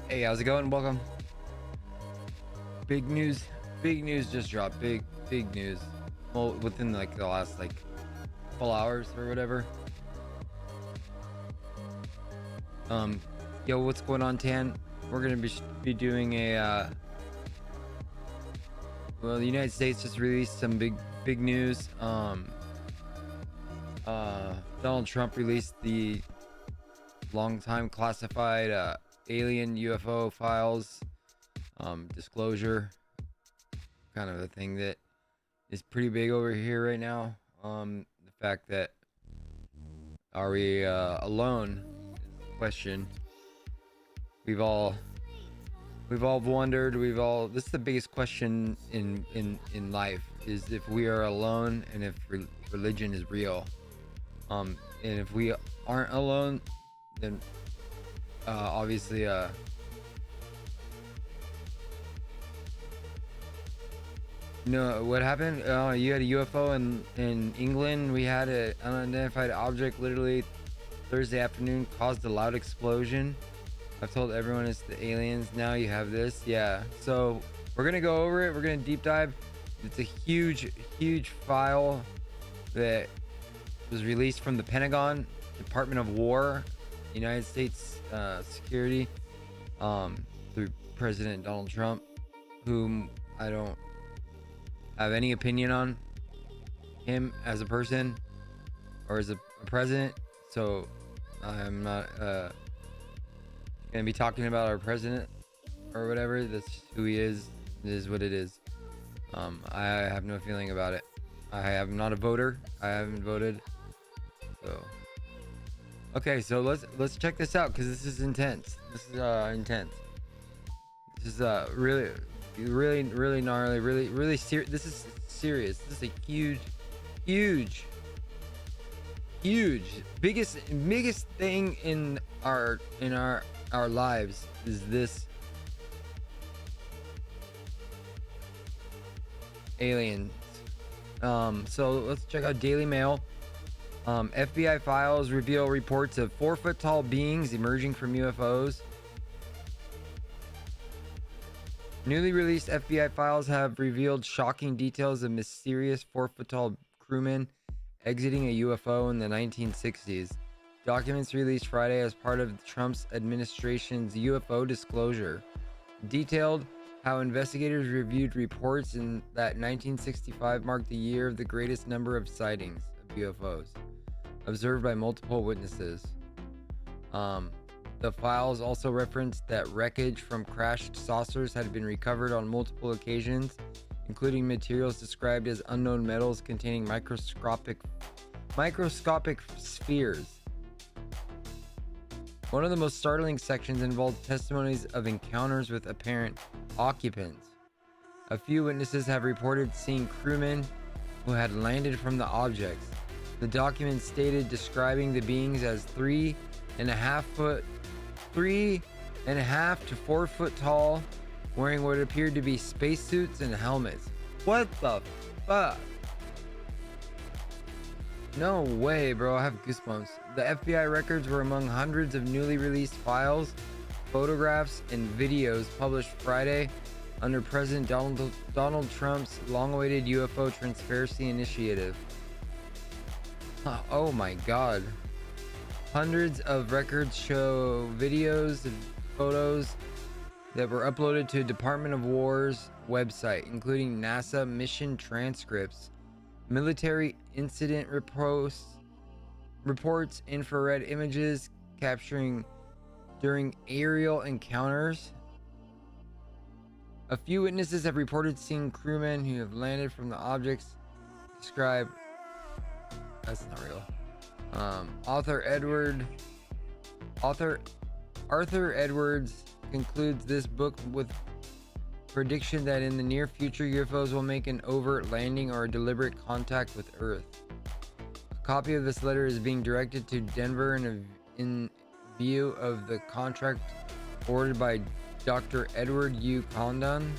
Hey, how's it going? Welcome. Big news. Big news just dropped. Big news. Well, within like the last like couple hours or whatever. Um, yo, what's going on, Tan? We're gonna be doing a well, the United States just released some big news. Donald Trump released the long time classified alien UFO files, disclosure, kind of a thing that is pretty big over here right now. The fact that are we alone is the question. We've all wondered. This is the biggest question in life, is if we are alone and if religion is real. And if we aren't alone, then obviously no, what happened? You had a UFO in England. We had an unidentified object literally Thursday afternoon caused a loud explosion. I've told everyone it's the aliens. Now you have this. Yeah. So we're gonna go over it. We're gonna deep dive. It's a huge file that was released from the Pentagon, Department of War, United States Security, through President Donald Trump, whom I don't have any opinion on him as a person or as a president. So I'm not gonna be talking about our president or whatever. That's who he is. It is what it is. I have no feeling about it. I am not a voter. I haven't voted. So okay, so let's check this out, because this is intense. This is intense. This is really gnarly, really serious. This is serious. This is a huge biggest thing in our lives is this aliens. So let's check out Daily Mail. FBI files reveal reports of 4-foot tall beings emerging from UFOs. Newly released FBI files have revealed shocking details of mysterious 4-foot tall crewmen exiting a UFO in the 1960s. Documents released Friday as part of Trump's administration's UFO disclosure detailed how investigators reviewed reports in that 1965 marked the year of the greatest number of sightings of UFOs observed by multiple witnesses. The files also referenced that wreckage from crashed saucers had been recovered on multiple occasions, including materials described as unknown metals containing microscopic spheres. One of the most startling sections involved testimonies of encounters with apparent occupants. A few witnesses have reported seeing crewmen who had landed from the objects. The document stated describing the beings as 3.5 to 4 foot tall, wearing what appeared to be spacesuits and helmets. What the fuck? No way, bro. I have goosebumps. The FBI records were among hundreds of newly released files, photographs, and videos published Friday under President Donald Trump's long-awaited UFO Transparency Initiative. Oh my god. Hundreds of records show videos and photos that were uploaded to Department of War's website, including NASA mission transcripts, military incident reports, infrared images capturing during aerial encounters. A few witnesses have reported seeing crewmen who have landed from the objects described. That's not real. Arthur Edwards concludes this book with prediction that in the near future UFOs will make an overt landing or a deliberate contact with Earth. A copy of this letter is being directed to Denver in view of the contract ordered by Dr. Edward U. Condon.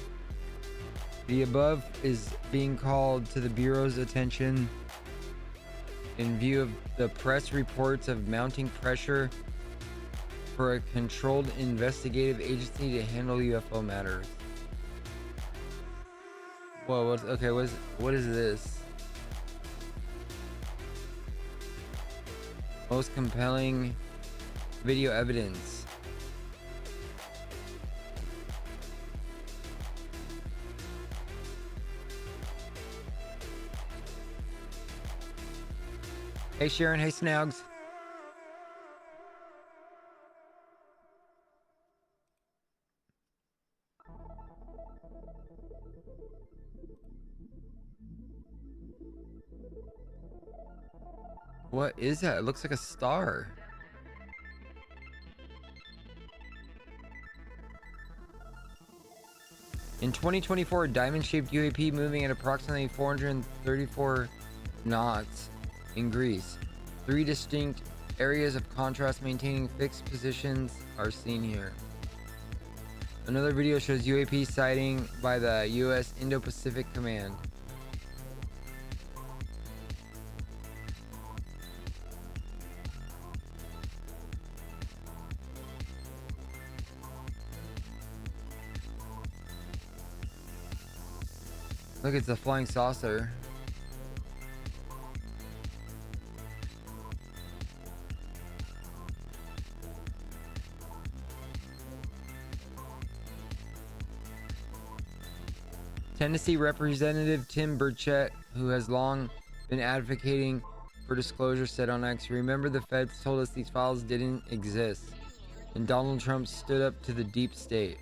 The above is being called to the Bureau's attention in view of the press reports of mounting pressure for a controlled investigative agency to handle UFO matters. Whoa, what is this? Most compelling video evidence. Hey Sharon, hey Snags. What is that? It looks like a star. In 2024, a diamond-shaped UAP moving at approximately 434 knots in Greece. 3 distinct areas of contrast maintaining fixed positions are seen here. Another video shows UAP sighting by the U.S. Indo-Pacific Command. Look, it's a flying saucer. Tennessee Representative Tim Burchett, who has long been advocating for disclosure, said on X, "Remember, the feds told us these files didn't exist, and Donald Trump stood up to the deep state.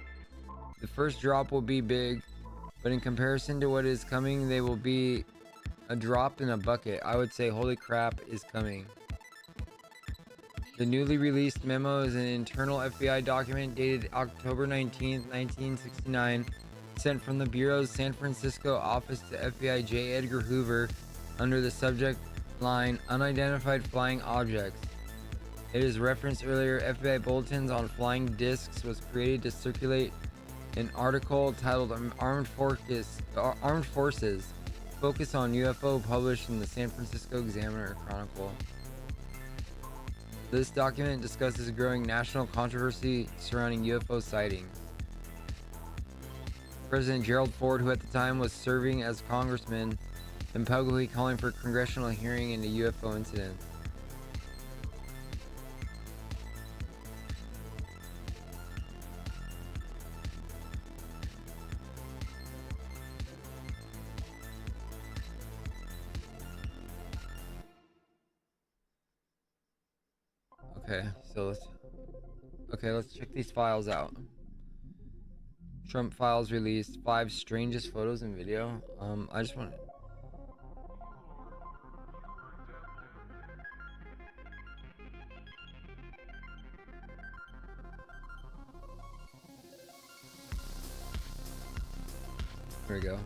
The first drop will be big, but in comparison to what is coming, they will be a drop in a bucket. I would say, holy crap is coming." The newly released memo is an internal FBI document dated October 19th, 1969, sent from the Bureau's San Francisco office to FBI J. Edgar Hoover under the subject line "Unidentified Flying Objects." It is referenced earlier. FBI Bulletins on Flying Discs was created to circulate an article titled Armed Forces Focus on UFO, published in the San Francisco Examiner Chronicle. This document discusses growing national controversy surrounding UFO sightings. President Gerald Ford, who at the time was serving as congressman, and publicly calling for a congressional hearing into UFO incidents. Let's check these files out. Trump files released 5 strangest photos and video. I just want to... Here we go.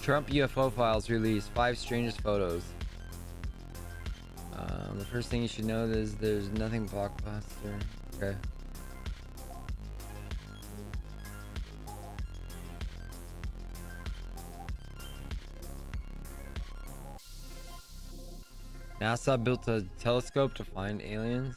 Trump UFO files released 5 strangest photos. The first thing you should know is there's nothing blockbuster. Okay. NASA built a telescope to find aliens.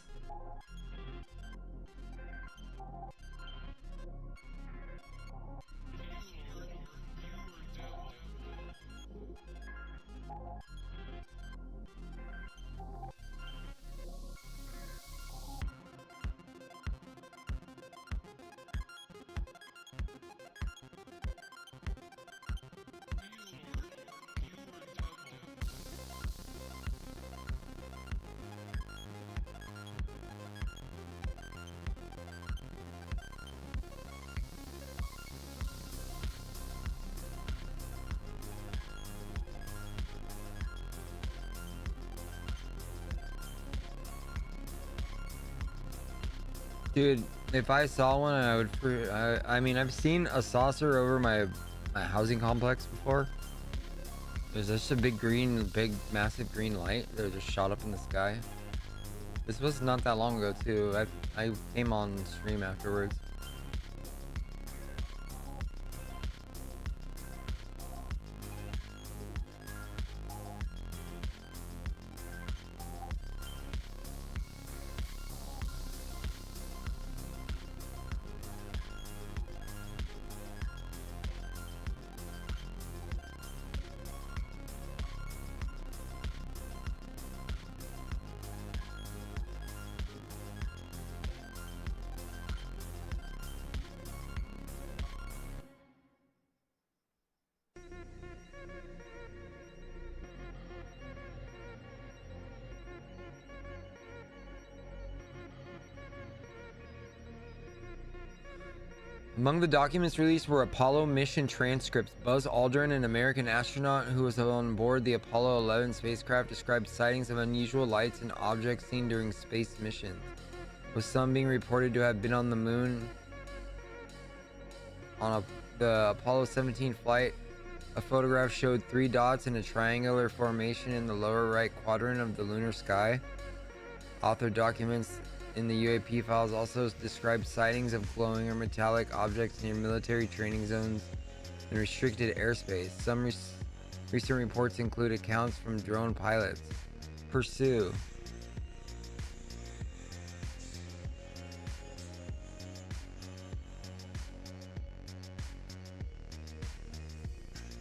Dude, if I saw one, I would. I mean, I've seen a saucer over my housing complex before. There's just a big, massive green light that just shot up in the sky. This was not that long ago too. I came on stream afterwards. Among the documents released were Apollo mission transcripts. Buzz Aldrin, an American astronaut who was on board the Apollo 11 spacecraft, described sightings of unusual lights and objects seen during space missions, with some being reported to have been on the moon. On the Apollo 17 flight, a photograph showed 3 dots in a triangular formation in the lower right quadrant of the lunar sky. Author documents in the UAP files also describe sightings of glowing or metallic objects near military training zones and restricted airspace. Some recent reports include accounts from drone pilots. Pursue.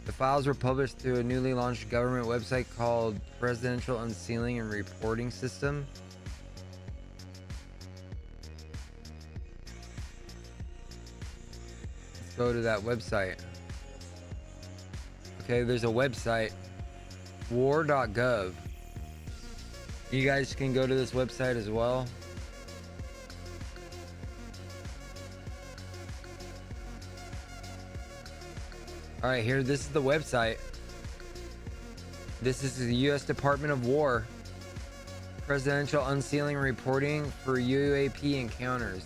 The files were published through a newly launched government website called Presidential Unsealing and Reporting System. Go to that website. Okay, there's a website, war.gov. You guys can go to this website as well. All right, here, this is the website. This is the U.S. Department of War. Presidential Unsealing and Reporting for UAP Encounters.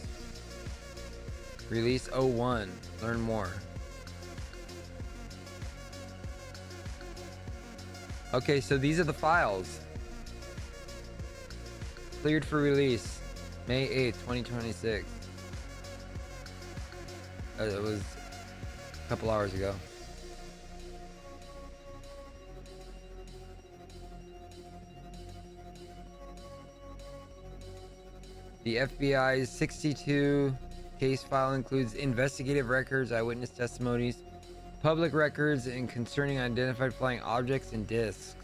Release 01. Learn more. Okay, so these are the files. Cleared for release May 8th, 2026. It was a couple hours ago. The FBI's 62 case file includes investigative records, eyewitness testimonies, public records, and concerning identified flying objects and discs.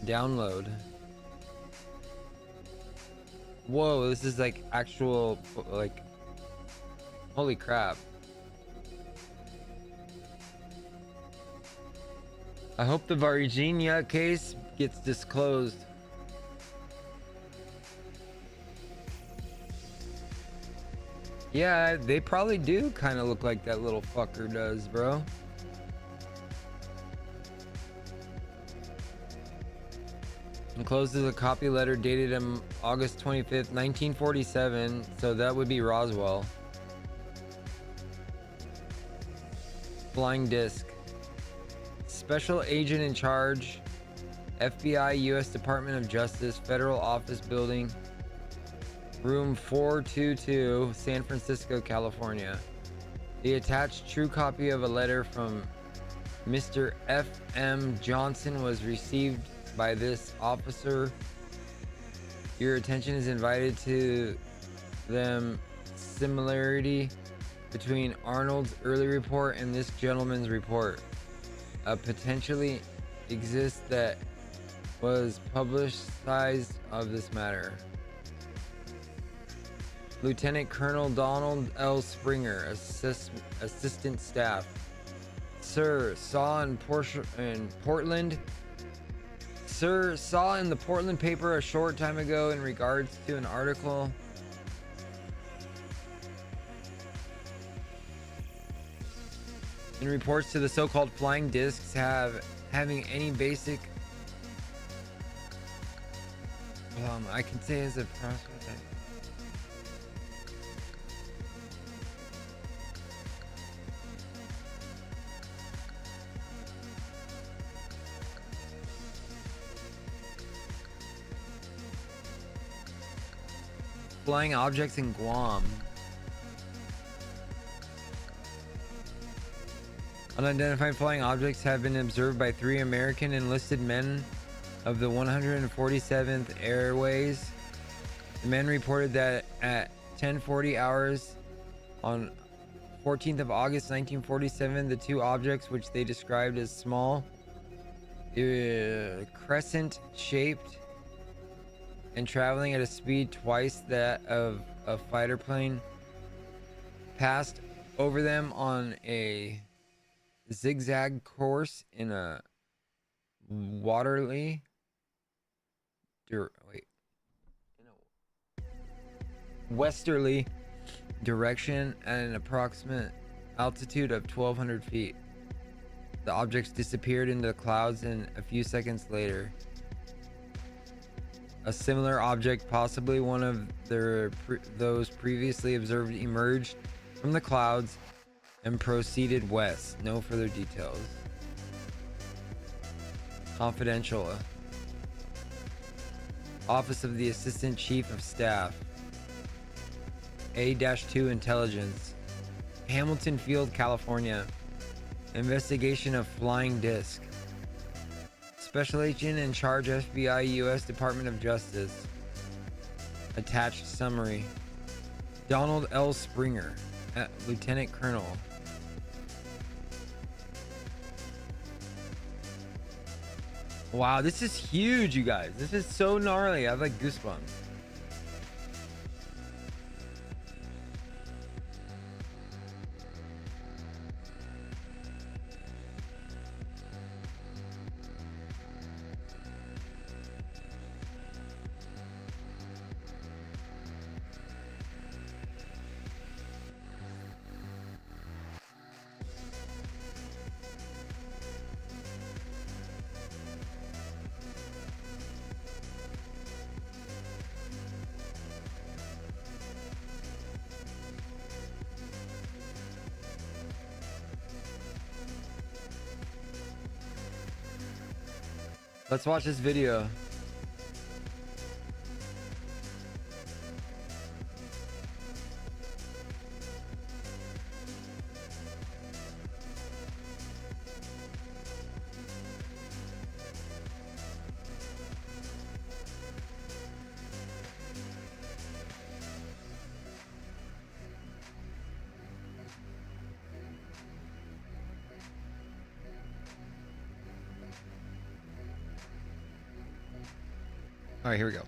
Download. Whoa, this is like actual, like, holy crap. I hope the Varginha case gets disclosed. Yeah, they probably do kind of look like that little fucker does, bro. Enclosed is a copy letter dated on August 25th, 1947, so that would be Roswell. Flying disc. Special agent in charge, FBI, U.S. Department of Justice, Federal Office Building, Room 422, San Francisco, California. The attached true copy of a letter from Mr. F.M. Johnson was received by this officer. Your attention is invited to the similarity between Arnold's early report and this gentleman's report. A potentially exists that was publicized of this matter. Lieutenant Colonel Donald L. Springer, Assistant Staff. Sir, saw in Portland. Sir, saw in the Portland paper a short time ago in regards to an article in reports to the so-called flying discs having any basic I can say as a prospect. Flying objects in Guam. Unidentified flying objects have been observed by 3 American enlisted men of the 147th Airways. The men reported that at 10:40 hours on 14th of August 1947, the 2 objects, which they described as small, crescent-shaped, and traveling at a speed twice that of a fighter plane, passed over them on a zigzag course in a waterly westerly direction at an approximate altitude of 1,200 feet. The objects disappeared into the clouds, and a few seconds later, a similar object, possibly one of those previously observed, emerged from the clouds and proceeded west. No further details. Confidential. Office of the Assistant Chief of Staff. A-2 Intelligence. Hamilton Field, California. Investigation of flying disc. Special Agent in Charge, FBI, U.S. Department of Justice. Attached summary. Donald L. Springer, Lieutenant Colonel. Wow, this is huge, you guys. This is so gnarly. I have like goosebumps. Let's watch this video. All right, here we go.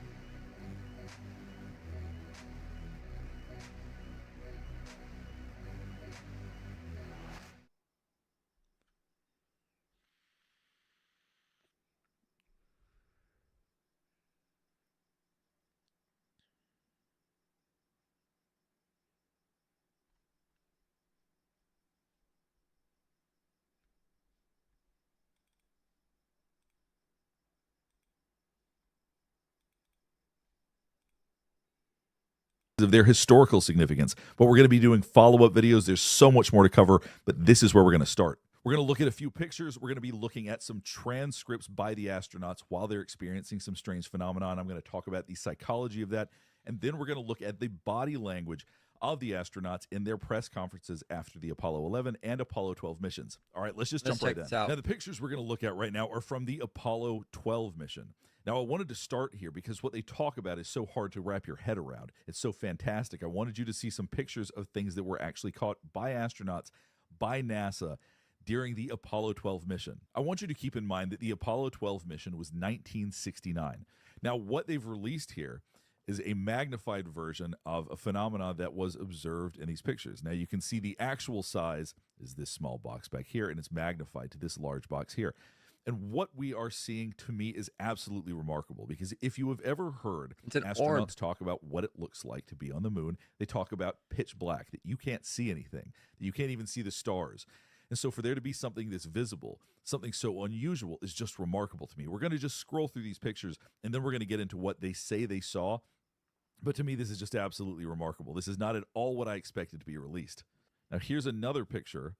Of their historical significance. But we're going to be doing follow-up videos. There's so much more to cover, but this is where we're going to start. We're going to look at a few pictures. We're going to be looking at some transcripts by the astronauts while they're experiencing some strange phenomenon. I'm going to talk about the psychology of that, and then we're going to look at the body language of the astronauts in their press conferences after the Apollo 11 and Apollo 12 missions. All right, let's jump right in. Now, the pictures we're going to look at right now are from the Apollo 12 mission. Now, I wanted to start here because what they talk about is so hard to wrap your head around. It's so fantastic. I wanted you to see some pictures of things that were actually caught by astronauts, by NASA, during the Apollo 12 mission. I want you to keep in mind that the Apollo 12 mission was 1969. Now, what they've released here is a magnified version of a phenomenon that was observed in these pictures. Now, you can see the actual size is this small box back here, and it's magnified to this large box here. And what we are seeing, to me, is absolutely remarkable, because if you have ever heard astronauts talk about what it looks like to be on the moon, they talk about pitch black, that you can't see anything, that you can't even see the stars. And so for there to be something that's visible, something so unusual, is just remarkable to me. We're going to just scroll through these pictures, and then we're going to get into what they say they saw. But to me, this is just absolutely remarkable. This is not at all what I expected to be released. Now, here's another picture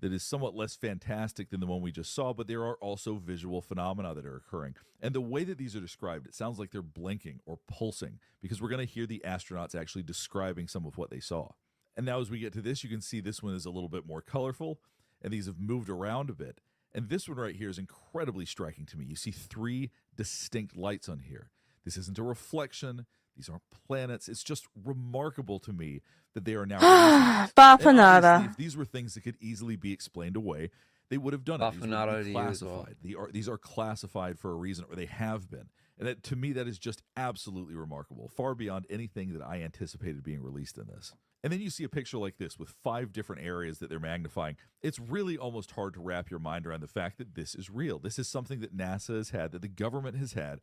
that is somewhat less fantastic than the one we just saw, but there are also visual phenomena that are occurring. And the way that these are described, it sounds like they're blinking or pulsing, because we're going to hear the astronauts actually describing some of what they saw. And now as we get to this, you can see this one is a little bit more colorful, and these have moved around a bit. And this one right here is incredibly striking to me. You see 3 distinct lights on here. This isn't a reflection. These aren't planets. It's just remarkable to me that they are now releasing this. And obviously, if these were things that could easily be explained away, they would have done it. These would be classified. These are classified for a reason, or they have been. And that, to me, that is just absolutely remarkable, far beyond anything that I anticipated being released in this. And then you see a picture like this with 5 different areas that they're magnifying. It's really almost hard to wrap your mind around the fact that this is real. This is something that NASA has had, that the government has had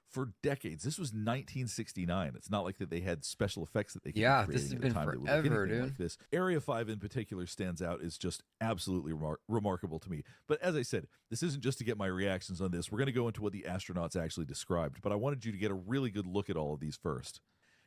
for decades. This was 1969. It's not like that they had special effects that they could be this has creating been at the time that would look forever, anything dude. like this. Area 5 in particular stands out, is just absolutely remarkable to me. But as I said, this isn't just to get my reactions on this. We're going to go into what the astronauts actually described, but I wanted you to get a really good look at all of these first.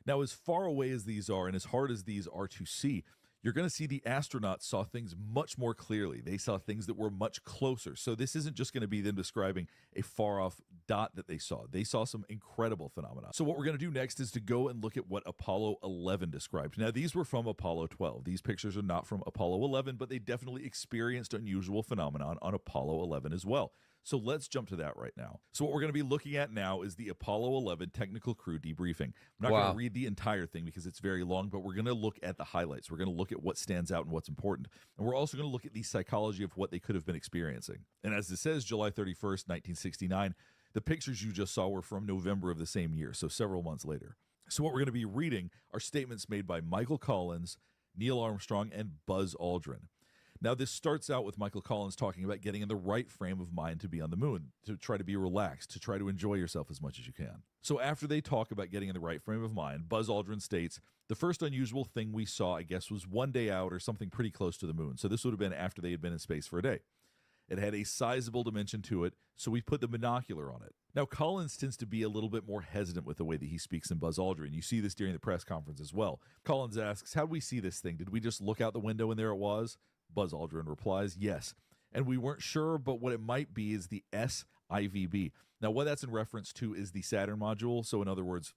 Now, as far away as these are and as hard as these are to see, you're going to see the astronauts saw things much more clearly. They saw things that were much closer. So this isn't just going to be them describing a far-off dot that they saw. They saw some incredible phenomena. So what we're going to do next is to go and look at what Apollo 11 described. Now, these were from Apollo 12. These pictures are not from Apollo 11, but they definitely experienced unusual phenomenon on Apollo 11 as well. So let's jump to that right now. So what we're going to be looking at now is the Apollo 11 technical crew debriefing. I'm not going to read the entire thing because it's very long, but we're going to look at the highlights. We're going to look at what stands out and what's important. And we're also going to look at the psychology of what they could have been experiencing. And as it says, July 31st, 1969, the pictures you just saw were from November of the same year, so several months later. So what we're going to be reading are statements made by Michael Collins, Neil Armstrong, and Buzz Aldrin. Now, this starts out with Michael Collins talking about getting in the right frame of mind to be on the moon, to try to be relaxed, to try to enjoy yourself as much as you can. So after they talk about getting in the right frame of mind, Buzz Aldrin states, the first unusual thing we saw, I guess, was one day out or something pretty close to the moon. So this would have been after they had been in space for a day. It had a sizable dimension to it, so we put the binocular on it. Now, Collins tends to be a little bit more hesitant with the way that he speaks than Buzz Aldrin. You see this during the press conference as well. Collins asks, how did we see this thing? Did we just look out the window and there it was? Buzz Aldrin replies, yes. And we weren't sure, but what it might be is the SIVB. Now, what that's in reference to is the Saturn module. So in other words,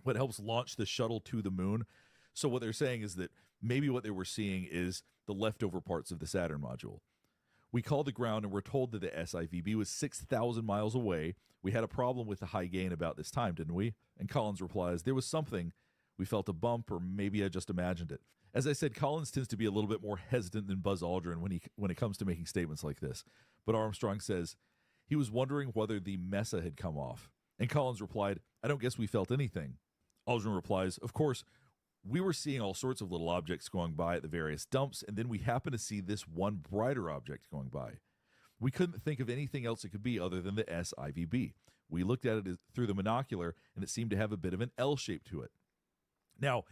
what helps launch the shuttle to the moon. So what they're saying is that maybe what they were seeing is the leftover parts of the Saturn module. We called the ground and were told that the SIVB was 6,000 miles away. We had a problem with the high gain about this time, didn't we? And Collins replies, there was something. We felt a bump, or maybe I just imagined it. As I said, Collins tends to be a little bit more hesitant than Buzz Aldrin when it comes to making statements like this. But Armstrong says he was wondering whether the MESA had come off. And Collins replied, I don't guess we felt anything. Aldrin replies, of course, we were seeing all sorts of little objects going by at the various dumps, and then we happened to see this one brighter object going by. We couldn't think of anything else it could be other than the SIVB. We looked at it through the binocular, and it seemed to have a bit of an L shape to it. Now,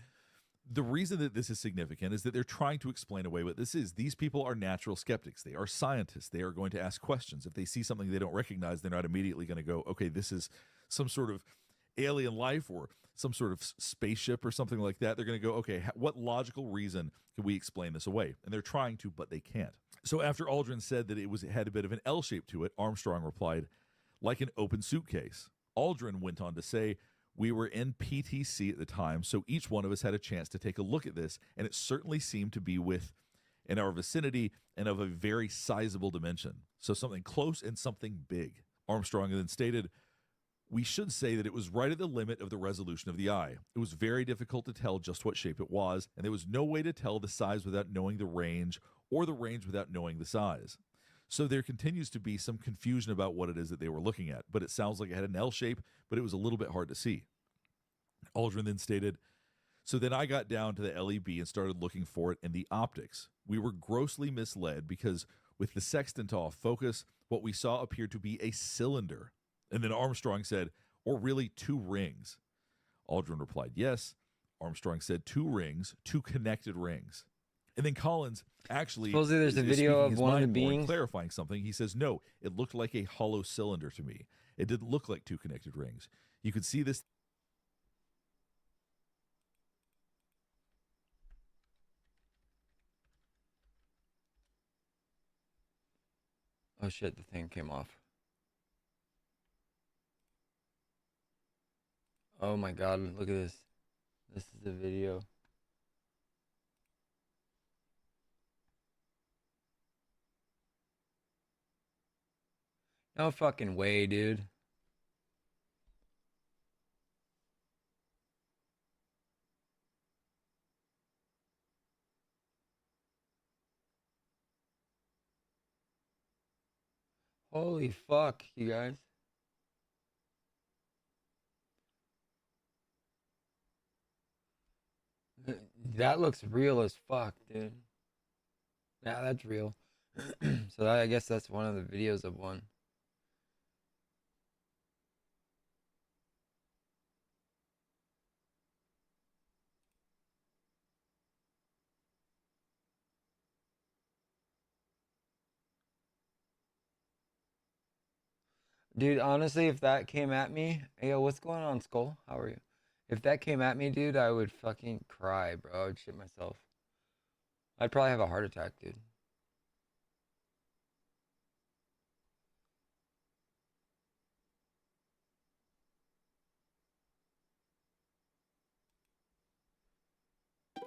the reason that this is significant is that they're trying to explain away what this is. These people are natural skeptics. They are scientists. They are going to ask questions. If they see something they don't recognize, they're not immediately going to go, okay, this is some sort of alien life or some sort of spaceship or something like that. They're going to go, okay, what logical reason can we explain this away? And they're trying to, but they can't. So after Aldrin said that it had a bit of an L shape to it, Armstrong replied, like an open suitcase. Aldrin went on to say, we were in PTC at the time, so each one of us had a chance to take a look at this, and it certainly seemed to be in our vicinity and of a very sizable dimension. So something close and something big. Armstrong then stated, we should say that it was right at the limit of the resolution of the eye. It was very difficult to tell just what shape it was, and there was no way to tell the size without knowing the range, or the range without knowing the size. So there continues to be some confusion about what it is that they were looking at, but it sounds like it had an L shape, but it was a little bit hard to see. Aldrin then stated, so then I got down to the LEB and started looking for it in the optics. We were grossly misled because with the sextant off focus, what we saw appeared to be a cylinder. And then Armstrong said, or really 2 rings. Aldrin replied, yes. Armstrong said 2 rings, 2 connected rings. And then Collins actually supposedly there's a video of one of the beings clarifying something. He says, no, it looked like a hollow cylinder to me. It didn't look like 2 connected rings. You could see this. Oh shit, the thing came off. Oh my god, look at this. This is the video. No fucking way, dude. Holy fuck, you guys. That looks real as fuck, dude. Yeah, that's real. So I guess that's one of the videos of one. Dude, honestly, if that came at me, hey, yo, what's going on, Skull? How are you? If that came at me, dude, I would fucking cry, bro. I would shit myself. I'd probably have a heart attack, dude.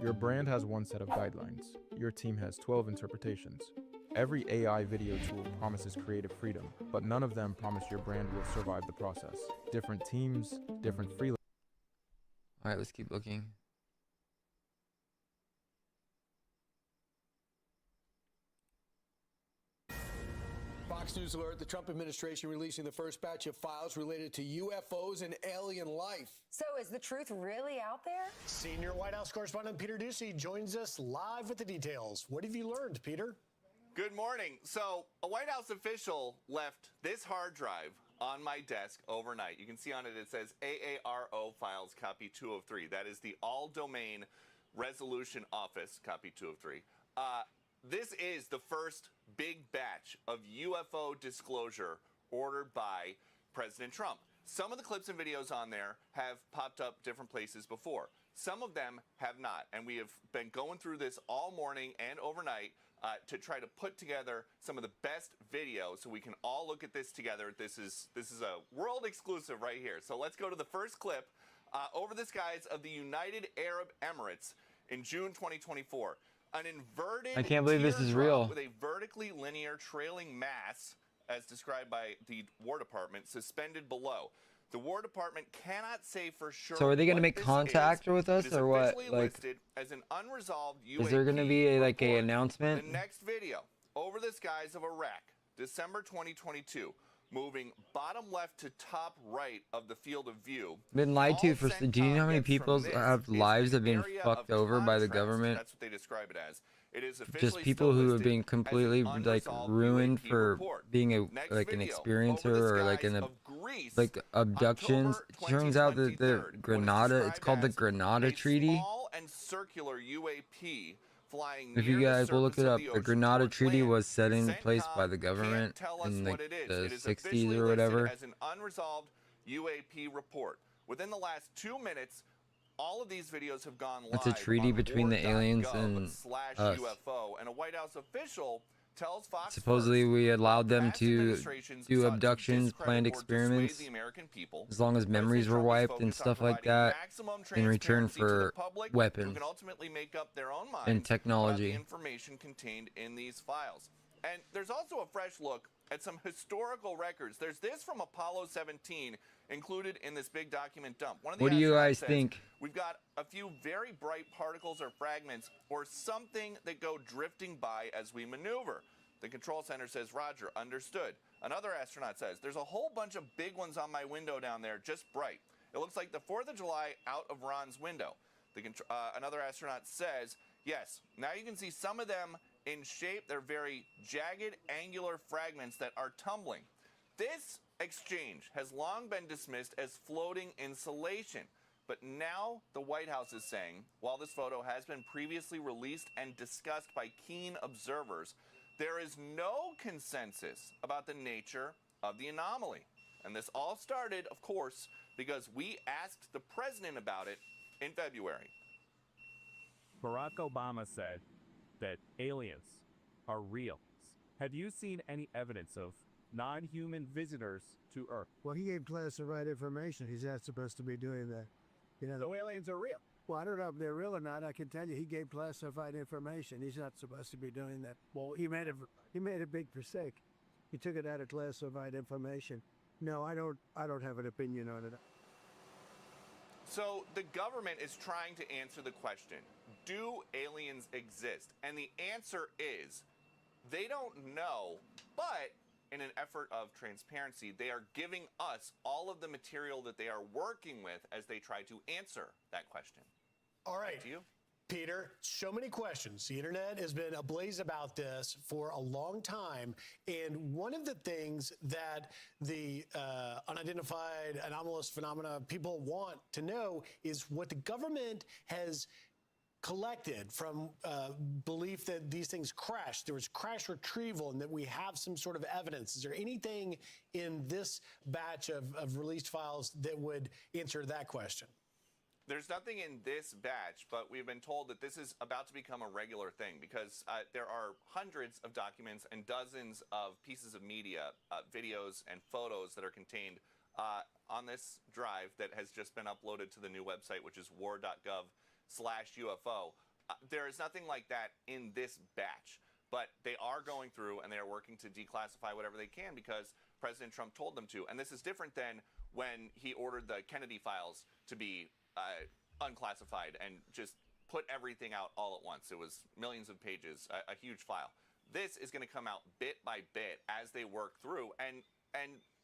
Your brand has one set of guidelines. Your team has 12 interpretations. Every AI video tool promises creative freedom, but none of them promise your brand will survive the process. Different teams, different freelancers. All right, let's keep looking. Fox News alert, the Trump administration releasing the first batch of files related to UFOs and alien life. So is the truth really out there? Senior White House correspondent Peter Doocy joins us live with the details. What have you learned, Peter? Good morning. So a White House official left this hard drive on my desk overnight. You can see on it, it says AARO files copy 203. That is the all domain resolution office copy 203. This is the first big batch of UFO disclosure ordered by President Trump. Some of the clips and videos on there have popped up different places before. Some of them have not. And we have been going through this all morning and overnight to try to put together some of the best videos so we can all look at this together. This is a world exclusive right here. So let's go to the first clip over the skies of the United Arab Emirates in June 2024. An inverted I can't believe this is teardrop real. with a vertically linear trailing mass, as described by the War Department, suspended below. The War Department cannot say for sure. So are they going to what make this contact is. with us It is or what? officially Like, listed as an unresolved is there going to be UAP like a report. announcement? The next video, over the skies of Iraq, December 2022, moving bottom left to top right of the field of view. Been lied to All for. CENTCOM Do you know how many gets from people this have is lives an have been area fucked of over by the contrast. government? That's what they describe it as. It is Just officially people still who have listed been as an completely like unresolved ruined UAP for report. being a Next like an video, experiencer over the or like skies an of Greece, like abductions. October Turns out that the 2023, Grenada, it's called the Grenada Treaty. Small and circular UAP flying If near you the guys will look surface it of up, the the ocean Grenada towards Treaty land. was set in place by CENTCOM the can't government tell us in what like it is. the It is 60s officially or whatever. listed as an unresolved UAP report. Within the last 2 minutes, all of these videos have gone live. It's a treaty on between the aliens and us. war.gov/UFO, and a White House official tells Fox Supposedly, First, we allowed quote, them "Past to administrations do sought to abductions, discredit planned or dissuade experiments, the American people. as long as memories President were Trump is wiped and focused on stuff like providing that, maximum in return transparency to the for public, who weapons can ultimately make up their own minds and about the technology. information contained in these files." And there's also a fresh look at some historical records. There's this from Apollo 17 included in this big document dump. One of the What do you astronauts guys says, think? "We've got a few very bright particles or fragments or something that go drifting by as we maneuver." The control center says, "Roger, understood." Another astronaut says, "There's a whole bunch of big ones on my window down there, just bright. It looks like the 4th of July out of Ron's window." Another astronaut says, "Yes, now you can see some of them in shape. They're very jagged, angular fragments that are tumbling." This exchange has long been dismissed as floating insulation. But now the White House is saying, while this photo has been previously released and discussed by keen observers, there is no consensus about the nature of the anomaly. And this all started, of course, because we asked the president about it in February. Barack Obama said that aliens are real. Have you seen any evidence of non-human visitors to Earth? Well, he gave classified information. He's not supposed to be doing that. You know, So aliens are real. well, I don't know if they're real or not. I can tell you, he gave classified information. He's not supposed to be doing that. Well, he made a big mistake. He took it out of classified information. No, I don't have an opinion on it. So the government is trying to answer the question, do aliens exist? And the answer is, they don't know, but in an effort of transparency, they are giving us all of the material that they are working with as they try to answer that question. All right. To you? Peter, so many questions. The internet has been ablaze about this for a long time. And one of the things that the unidentified anomalous phenomena people want to know is what the government has collected from belief that these things crashed. There was crash retrieval and that we have some sort of evidence. Is there anything in this batch of released files that would answer that question? There's nothing in this batch, but we've been told that this is about to become a regular thing because there are hundreds of documents and dozens of pieces of media, videos and photos that are contained on this drive that has just been uploaded to the new website, which is war.gov/UFO. There is nothing like that in this batch, but they are going through and they are working to declassify whatever they can because President Trump told them to. And this is different than when he ordered the Kennedy files to be unclassified and just put everything out all at once. It was millions of pages, a huge file. This is going to come out bit by bit as they work through. And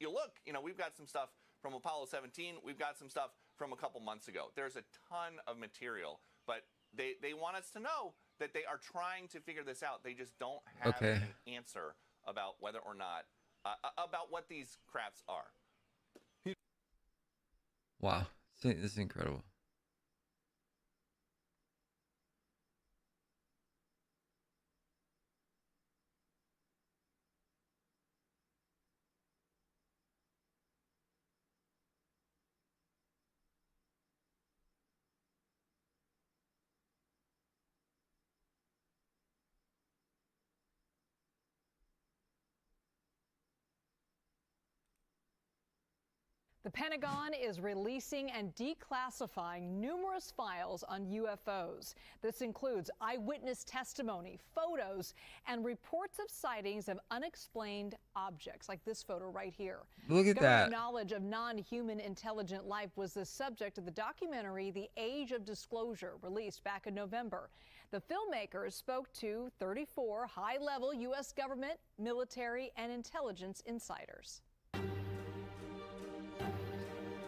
you look, you know, we've got some stuff from Apollo 17. We've got some stuff from a couple months ago. There's a ton of material, but they want us to know that they are trying to figure this out. They just don't have an answer about whether or not, about what these crafts are. Wow. This is incredible. The Pentagon is releasing and declassifying numerous files on UFOs. This includes eyewitness testimony, photos, and reports of sightings of unexplained objects, like this photo right here. Look at that. Government knowledge of non-human intelligent life was the subject of the documentary The Age of Disclosure, released back in November. The filmmakers spoke to 34 high-level U.S. government, military, and intelligence insiders.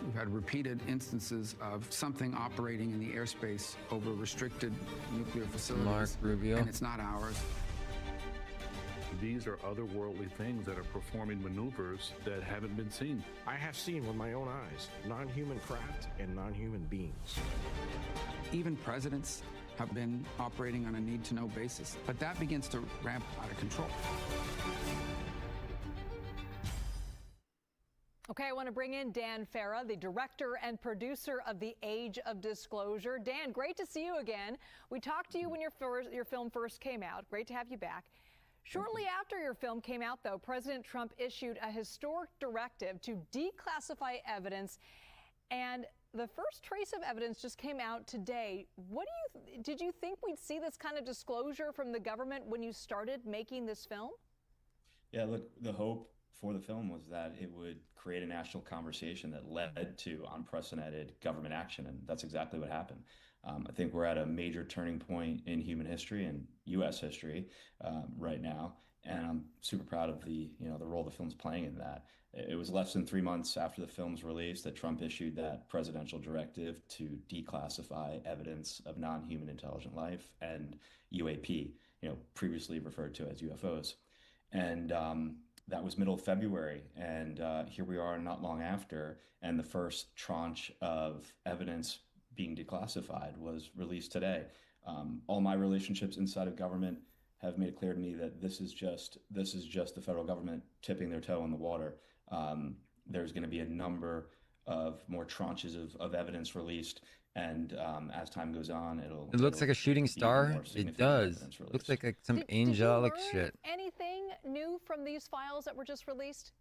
We've had repeated instances of something operating in the airspace over restricted nuclear facilities. Mark Rubio. And it's not ours. These are otherworldly things that are performing maneuvers that haven't been seen. I have seen with my own eyes non-human craft and non-human beings. Even presidents have been operating on a need-to-know basis, but that begins to ramp out of control. Okay, I want to bring in Dan Farah, the director and producer of The Age of Disclosure. Dan, great to see you again. We talked to you when your film first came out. Great to have you back. Shortly after your film came out, though, President Trump issued a historic directive to declassify evidence, and the first trace of evidence just came out today. Did you think we'd see this kind of disclosure from the government when you started making this film? Yeah, look, the hope for the film was that it would create a national conversation that led to unprecedented government action, and that's exactly what happened. I think we're at a major turning point in human history and U.S. history right now, and I'm super proud of the role the film's playing in that. It was less than 3 months after the film's release that Trump issued that presidential directive to declassify evidence of non-human intelligent life and UAP, previously referred to as UFOs, and that was middle of February, and here we are not long after, and the first tranche of evidence being declassified was released today. All my relationships inside of government have made it clear to me that this is just the federal government tipping their toe in the water. There's going to be a number of more tranches of evidence released, and as time goes on, it looks like a shooting star. It does. Looks like some angelic shit. Anything new from these files that were just released?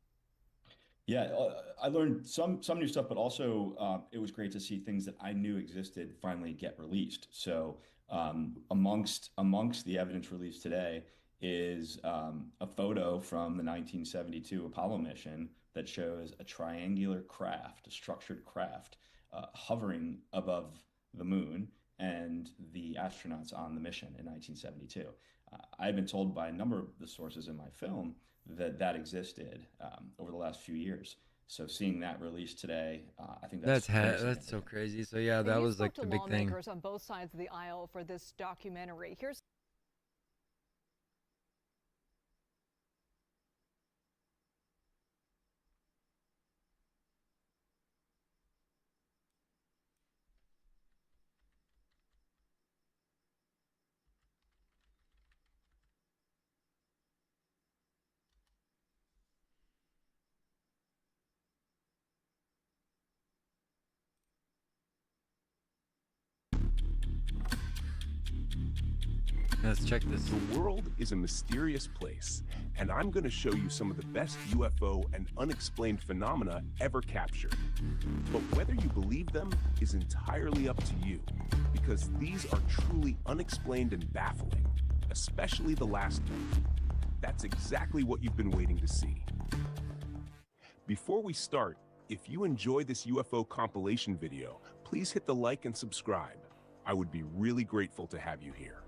Yeah, I learned some new stuff, but also it was great to see things that I knew existed finally get released. So amongst the evidence released today is a photo from the 1972 Apollo mission that shows a triangular craft, a structured craft, hovering above the moon and the astronauts on the mission in 1972. I've been told by a number of the sources in my film that existed over the last few years. So seeing that released today, I think that's that's so crazy. So yeah, that was like the big thing. Lawmakers on both sides of the aisle for this documentary. Here's Let's check this. The world is a mysterious place, and I'm going to show you some of the best UFO and unexplained phenomena ever captured. But whether you believe them is entirely up to you, because these are truly unexplained and baffling, especially the last one. That's exactly what you've been waiting to see. Before we start, if you enjoy this UFO compilation video, please hit the like and subscribe. I would be really grateful to have you here.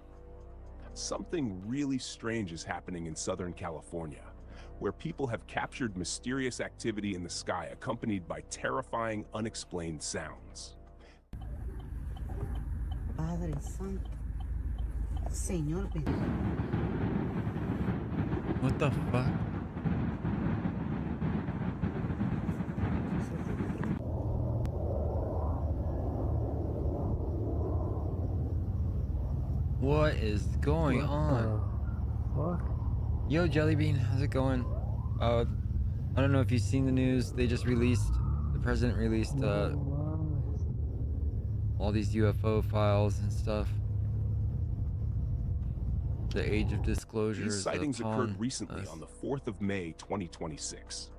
Something really strange is happening in Southern California, where people have captured mysterious activity in the sky accompanied by terrifying, unexplained sounds. Padre Santo, Señor bendito. What the fuck? What is going on? Yo, Jellybean, how's it going? I don't know if you've seen the news. They just released, the president released all these UFO files and stuff. The age of disclosure. These sightings occurred recently on the 4th of May, 2026.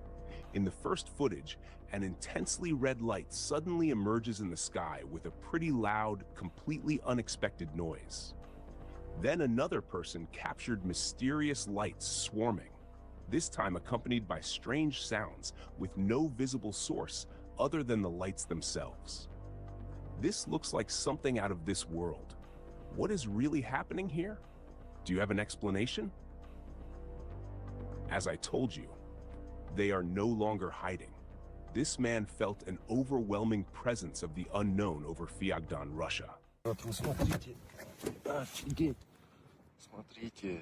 In the first footage, an intensely red light suddenly emerges in the sky with a pretty loud, completely unexpected noise. Then another person captured mysterious lights swarming, this time accompanied by strange sounds with no visible source other than the lights themselves. This looks like something out of this world. What is really happening here? Do you have an explanation? As I told you, they are no longer hiding. This man felt an overwhelming presence of the unknown over Fyagdan, Russia. Офигеть. Смотрите.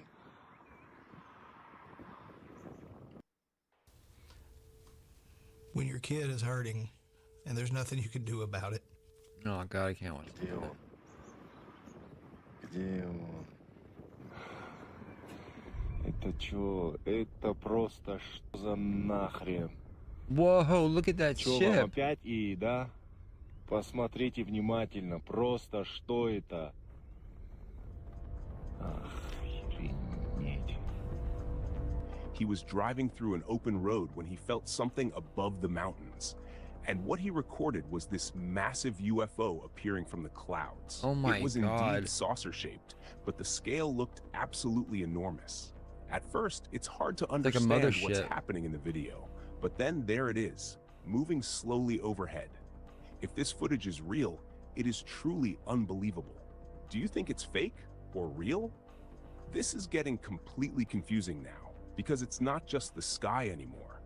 When your kid is hurting and there's nothing you can do about it. Oh God, I can't watch Где он? Где он? Это чё? Это просто что за нахрен? Whoa, look at that Чё, ship. вам опять и, да? Посмотрите внимательно. Просто что это? Охренеть. He was driving through an open road when he felt something above the mountains. And what he recorded was this massive UFO appearing from the clouds. Oh my God. It was God. indeed saucer-shaped, but the scale looked absolutely enormous. At first, it's hard to understand what's happening in the video, but then there it is, moving slowly overhead. If this footage is real, it is truly unbelievable. Do you think it's fake or real? This is getting completely confusing now, because it's not just the sky anymore.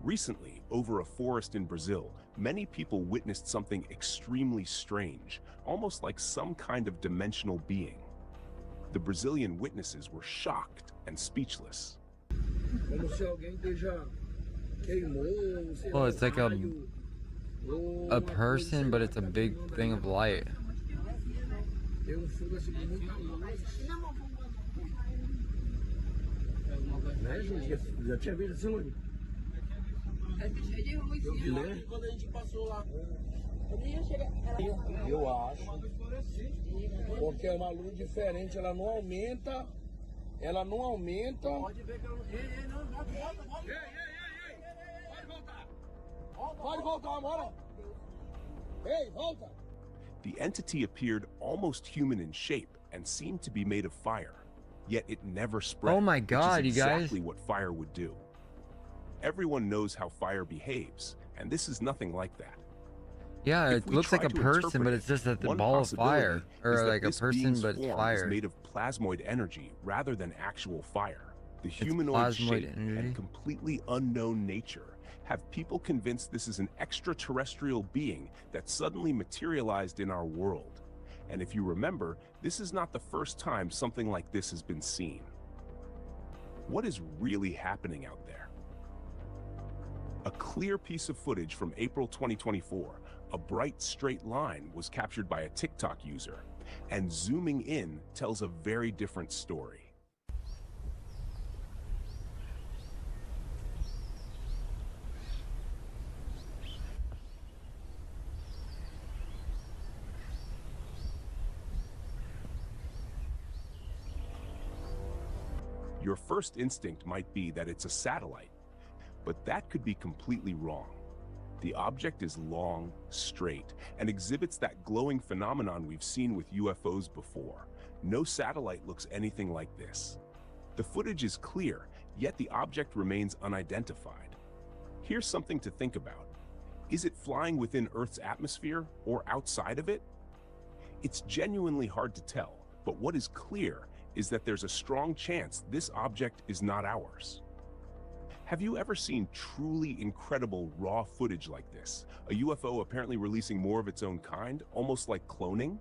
Recently, over a forest in Brazil, many people witnessed something extremely strange, almost like some kind of dimensional being. The Brazilian witnesses were shocked and speechless. Oh, it's like a person, but it's a big thing of light. Eu acho. Porque é uma luz diferente, ela não aumenta ela não aumenta. Pode ver que eu... Ei, não, volta. Pode voltar, bora. Ei, volta. The entity appeared almost human in shape and seemed to be made of fire, yet it never spread. Oh my God, which is you guys. exactly what fire would do. Everyone knows how fire behaves, and this is nothing like that. Yeah, If it we looks try like a to person, interpret but it, it's just a one ball of fire. possibility is Or that like a this person, being's but it's form fire. is made of plasmoid energy rather than actual fire. The It's humanoid plasmoid shape energy. and completely unknown nature have people convinced this is an extraterrestrial being that suddenly materialized in our world. And if you remember, this is not the first time something like this has been seen. What is really happening out there? A clear piece of footage from April 2024, a bright straight line was captured by a TikTok user, and zooming in tells a very different story. Your first instinct might be that it's a satellite, but that could be completely wrong. The object is long, straight, and exhibits that glowing phenomenon we've seen with UFOs before. No satellite looks anything like this. The footage is clear, yet the object remains unidentified. Here's something to think about. Is it flying within Earth's atmosphere or outside of it? It's genuinely hard to tell, but what is clear is that there's a strong chance this object is not ours. Have you ever seen truly incredible raw footage like this? A UFO apparently releasing more of its own kind, almost like cloning?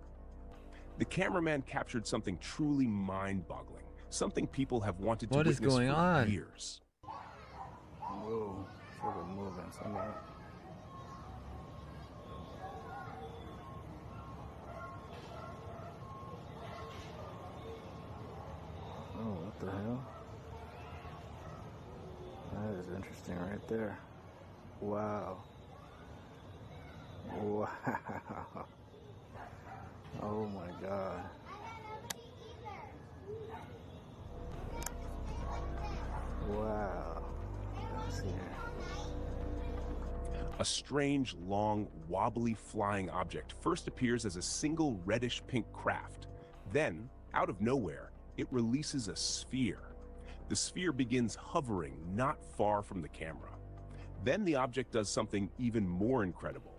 The cameraman captured something truly mind-boggling, something people have wanted to What is witness going for on? years. Whoa, fucking moving somewhere. Oh, what the hell? That is interesting right there. Wow. Wow. Oh my God. Wow. Let's see here. A strange, long, wobbly flying object first appears as a single reddish-pink craft. Then, out of nowhere, it releases a sphere. The sphere begins hovering not far from the camera. Then the object does something even more incredible.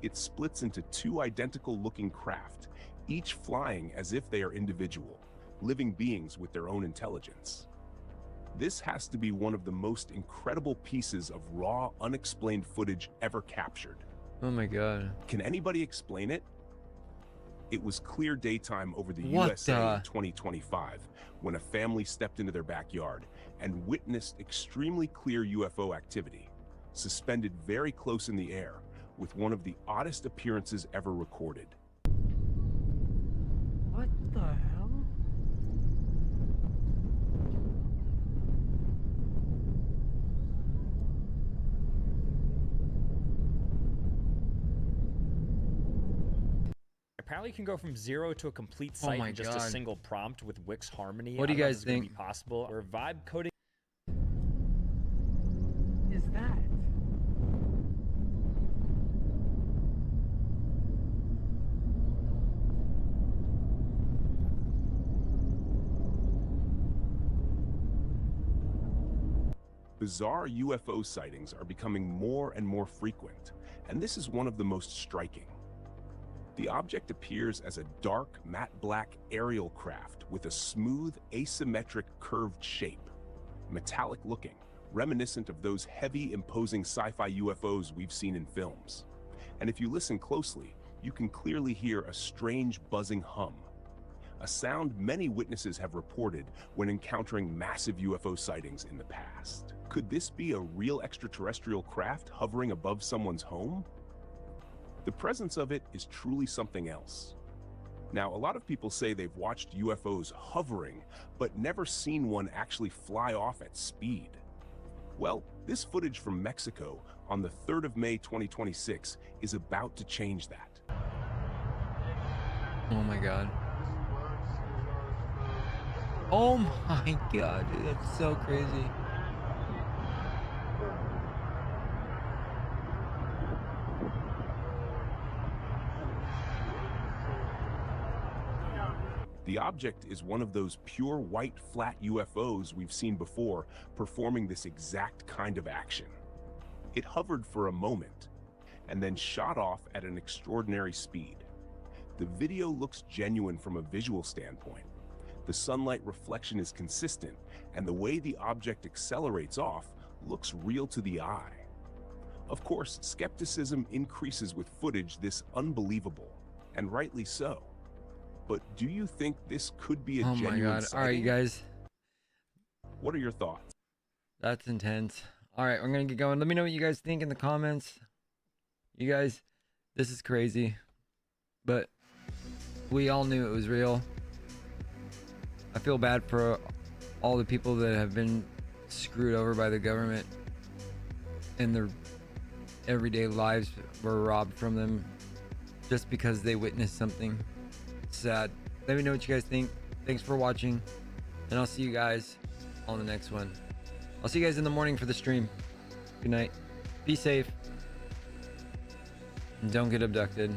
It splits into two identical-looking craft, each flying as if they are individual, living beings with their own intelligence. This has to be one of the most incredible pieces of raw, unexplained footage ever captured. Oh my God. Can anybody explain it? It was clear daytime over the What USA the? in 2025 when a family stepped into their backyard and witnessed extremely clear UFO activity, suspended very close in the air, with one of the oddest appearances ever recorded. What the hell? Apparently, you can go from 0 to a complete Oh site my in just a God. single prompt with Wix Harmony. What do you I don't know if guys this is gonna think? Be possible or vibe coding? Is that? Bizarre UFO sightings are becoming more and more frequent, and this is one of the most striking. The object appears as a dark, matte black aerial craft with a smooth, asymmetric, curved shape. Metallic looking, reminiscent of those heavy, imposing sci-fi UFOs we've seen in films. And if you listen closely, you can clearly hear a strange buzzing hum, a sound many witnesses have reported when encountering massive UFO sightings in the past. Could this be a real extraterrestrial craft hovering above someone's home? The presence of it is truly something else. Now, a lot of people say they've watched UFOs hovering, but never seen one actually fly off at speed. Well, this footage from Mexico on the 3rd of May 2026 is about to change that. Oh my God. Oh my god, dude, that's so crazy. The object is one of those pure white flat UFOs we've seen before, performing this exact kind of action. It hovered for a moment and then shot off at an extraordinary speed. The video looks genuine from a visual standpoint. The sunlight reflection is consistent, and the way the object accelerates off looks real to the eye. Of course, skepticism increases with footage this unbelievable, and rightly so. But do you think this could be a Oh my genuine god. sighting? All right, you guys. What are your thoughts? That's intense. All right, we're going to get going. Let me know what you guys think in the comments. You guys, this is crazy. But we all knew it was real. I feel bad for all the people that have been screwed over by the government and their everyday lives were robbed from them just because they witnessed something. Sad. Let me know what you guys think. Thanks for watching, and I'll see you guys on the next one. I'll see you guys in the morning for the stream. Good night. Be safe. And don't get abducted.